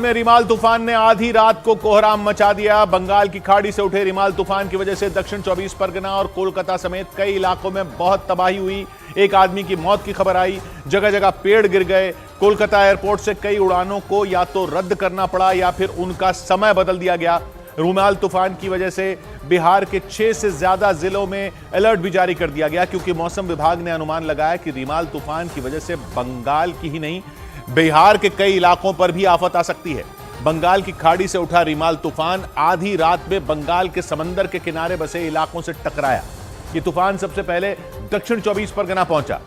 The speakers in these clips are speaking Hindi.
में रिमाल तूफान ने आधी रात को कोहराम मचा दिया। बंगाल की खाड़ी से उठे रिमाल तूफान की वजह से दक्षिण 24 परगना और कोलकाता समेत कई इलाकों में बहुत तबाही हुई। एक आदमी की मौत की खबर आई, जगह जगह पेड़ गिर गए। कोलकाता एयरपोर्ट से कई उड़ानों को या तो रद्द करना पड़ा या फिर उनका समय बदल दिया गया। रिमाल तूफान की वजह से बिहार के 6 से ज्यादा जिलों में अलर्ट भी जारी कर दिया गया, क्योंकि मौसम विभाग ने अनुमान लगाया कि रिमाल तूफान की वजह से बंगाल की ही नहीं बिहार के कई इलाकों पर भी आफत आ सकती है। बंगाल की खाड़ी से उठा रिमाल तूफान आधी रात में बंगाल के समंदर के किनारे बसे इलाकों से टकराया। ये तूफान सबसे पहले दक्षिण 24 परगना पहुंचा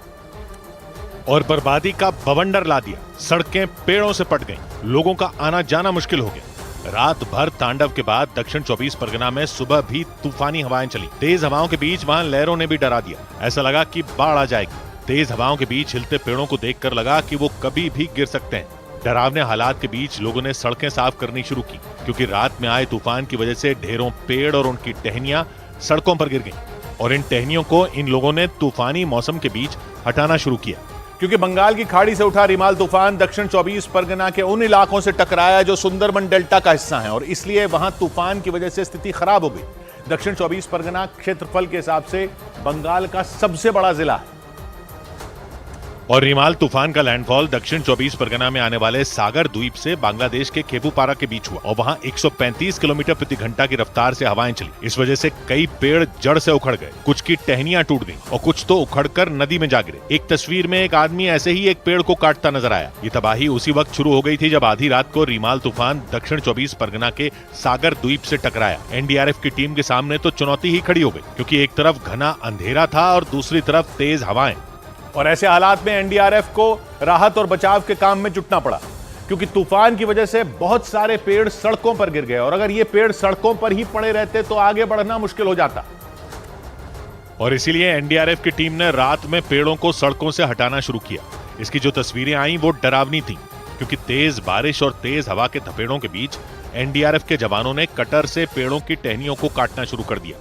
और बर्बादी का बवंडर ला दिया। सड़कें पेड़ों से पट गईं, लोगों का आना जाना मुश्किल हो गया। रात भर तांडव के बाद दक्षिण 24 परगना में सुबह भी तूफानी हवाएं चली। तेज हवाओं के बीच वहां लहरों ने भी डरा दिया। ऐसा लगा कि बाढ़ आ जाएगी। तेज हवाओं के बीच हिलते पेड़ों को देखकर लगा कि वो कभी भी गिर सकते हैं। डरावने हालात के बीच लोगों ने सड़कें साफ करनी शुरू की, क्योंकि रात में आए तूफान की वजह से ढेरों पेड़ और उनकी टहनियां सड़कों पर गिर गईं और इन टहनियों को इन लोगों ने तूफानी मौसम के बीच हटाना शुरू किया। क्योंकि बंगाल की खाड़ी से उठा रिमाल तूफान दक्षिण 24 परगना के उन इलाकों से टकराया जो सुंदरबन डेल्टा का हिस्सा है और इसलिए वहां तूफान की वजह से स्थिति खराब हो गई। दक्षिण 24 परगना क्षेत्रफल के हिसाब से बंगाल का सबसे बड़ा जिला है और रिमाल तूफान का लैंडफॉल दक्षिण 24 परगना में आने वाले सागर द्वीप से बांग्लादेश के खेपुपारा के बीच हुआ और वहां 135 किलोमीटर प्रति घंटा की रफ्तार से हवाएं चली। इस वजह से कई पेड़ जड़ से उखड़ गए, कुछ की टहनियां टूट गईं और कुछ तो उखड़कर नदी में जा गिरे। एक तस्वीर में एक आदमी ऐसे ही एक पेड़ को काटता नजर आया। ये तबाही उसी वक्त शुरू हो गई थी जब आधी रात को रिमाल तूफान दक्षिण 24 परगना के सागर द्वीप से टकराया। एनडीआरएफ की टीम के सामने तो चुनौती ही खड़ी हो गई, क्योंकि एक तरफ घना अंधेरा था और दूसरी तरफ तेज हवाएं। और ऐसे हालात में एनडीआरएफ को राहत और बचाव के काम में जुटना पड़ा, क्योंकि तूफान की वजह से बहुत सारे पेड़ सड़कों पर गिर गए और अगर ये पेड़ सड़कों पर ही पड़े रहते तो आगे बढ़ना मुश्किल हो जाता। और इसीलिए एनडीआरएफ की टीम ने रात में पेड़ों को सड़कों से हटाना शुरू किया। इसकी जो तस्वीरें आई वो डरावनी थी, क्योंकि तेज बारिश और तेज हवा के थपेड़ों के बीच एनडीआरएफ के जवानों ने कटर से पेड़ों की टहनियों को काटना शुरू कर दिया।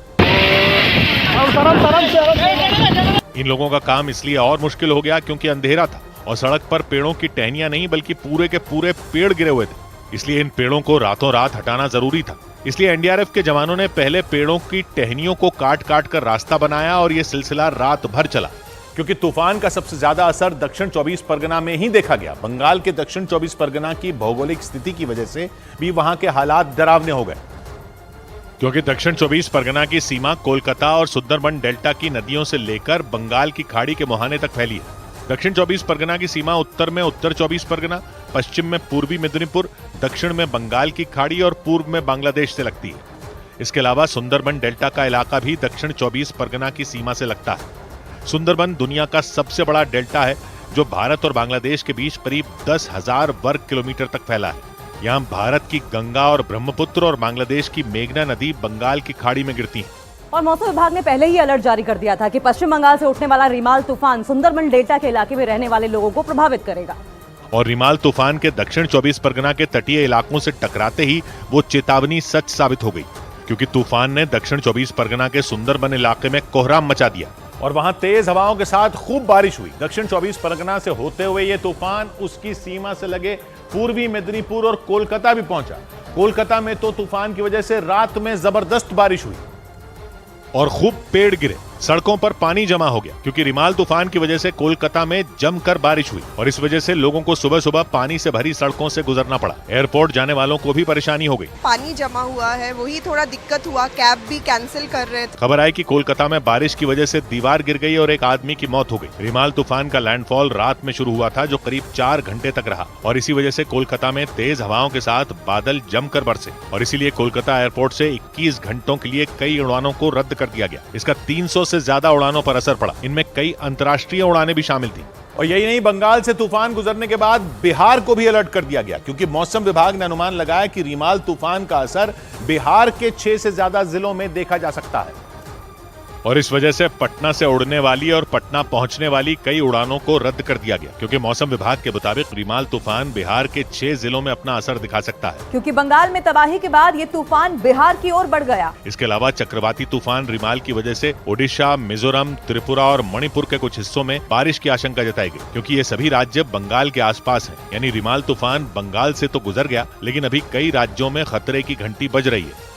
इन लोगों का काम इसलिए और मुश्किल हो गया क्योंकि अंधेरा था और सड़क पर पेड़ों की टहनियां नहीं बल्कि पूरे के पूरे पेड़ गिरे हुए थे। इसलिए इन पेड़ों को रातों रात हटाना जरूरी था। इसलिए एनडीआरएफ के जवानों ने पहले पेड़ों की टहनियों को काट काट कर रास्ता बनाया और ये सिलसिला रात भर चला। क्योंकि तूफान का सबसे ज्यादा असर दक्षिण 24 परगना में ही देखा गया। बंगाल के दक्षिण 24 परगना की भौगोलिक स्थिति की वजह से भी वहां के हालात डरावने हो गए, क्योंकि दक्षिण 24 परगना की सीमा कोलकाता और सुंदरबन डेल्टा की नदियों से लेकर बंगाल की खाड़ी के मुहाने तक फैली है। दक्षिण 24 परगना की सीमा उत्तर में उत्तर 24 परगना, पश्चिम में पूर्वी मेदिनीपुर, दक्षिण में बंगाल की खाड़ी और पूर्व में बांग्लादेश से लगती है। इसके अलावा सुंदरबन डेल्टा का इलाका भी दक्षिण 24 परगना की सीमा से लगता है। सुंदरबन दुनिया का सबसे बड़ा डेल्टा है जो भारत और बांग्लादेश के बीच करीब 10,000 वर्ग किलोमीटर तक फैला है। यहाँ भारत की गंगा और ब्रह्मपुत्र और बांग्लादेश की मेघना नदी बंगाल की खाड़ी में गिरती है। और मौसम विभाग ने पहले ही अलर्ट जारी कर दिया था कि पश्चिम बंगाल से उठने वाला रिमाल तूफान सुंदरबन डेल्टा के इलाके में रहने वाले लोगों को प्रभावित करेगा। और रिमाल तूफान के दक्षिण 24 परगना के तटीय इलाकों से टकराते ही वो चेतावनी सच साबित हो गई, क्योंकि तूफान ने दक्षिण 24 परगना के सुंदरबन इलाके में कोहराम मचा दिया और वहां तेज हवाओं के साथ खूब बारिश हुई। दक्षिण 24 परगना से होते हुए ये तूफान उसकी सीमा से लगे पूर्वी मेदिनीपुर और कोलकाता भी पहुंचा। कोलकाता में तो तूफान की वजह से रात में जबरदस्त बारिश हुई और खूब पेड़ गिरे, सड़कों पर पानी जमा हो गया, क्योंकि रिमाल तूफान की वजह से कोलकाता में जमकर बारिश हुई और इस वजह से लोगों को सुबह सुबह पानी से भरी सड़कों से गुजरना पड़ा। एयरपोर्ट जाने वालों को भी परेशानी हो गई। पानी जमा हुआ है, वही थोड़ा दिक्कत हुआ, कैब भी कैंसिल कर रहे थे। खबर आई कि कोलकाता में बारिश की वजह से दीवार गिर गई और एक आदमी की मौत हो गई। रिमाल तूफान का लैंडफॉल रात में शुरू हुआ था जो करीब 4 घंटे तक रहा और इसी वजह से कोलकाता में तेज हवाओं के साथ बादल जमकर बरसे और इसीलिए कोलकाता एयरपोर्ट से 21 घंटों के लिए कई उड़ानों को रद्द कर दिया गया। इसका 300 से ज्यादा उड़ानों पर असर पड़ा। इनमें कई अंतर्राष्ट्रीय उड़ानें भी शामिल थी। और यही नहीं, बंगाल से तूफान गुजरने के बाद बिहार को भी अलर्ट कर दिया गया, क्योंकि मौसम विभाग ने अनुमान लगाया कि रिमाल तूफान का असर बिहार के 6 से ज्यादा जिलों में देखा जा सकता है। और इस वजह से पटना से उड़ने वाली और पटना पहुंचने वाली कई उड़ानों को रद्द कर दिया गया, क्योंकि मौसम विभाग के मुताबिक रिमाल तूफान बिहार के 6 जिलों में अपना असर दिखा सकता है, क्योंकि बंगाल में तबाही के बाद ये तूफान बिहार की ओर बढ़ गया। इसके अलावा चक्रवाती तूफान रिमाल की वजह से ओडिशा, मिजोरम, त्रिपुरा और मणिपुर के कुछ हिस्सों में बारिश की आशंका जताई गई, क्योंकि ये सभी राज्य बंगाल के आसपास हैं। यानी रिमाल तूफान बंगाल से तो गुजर गया, लेकिन अभी कई राज्यों में खतरे की घंटी बज रही है।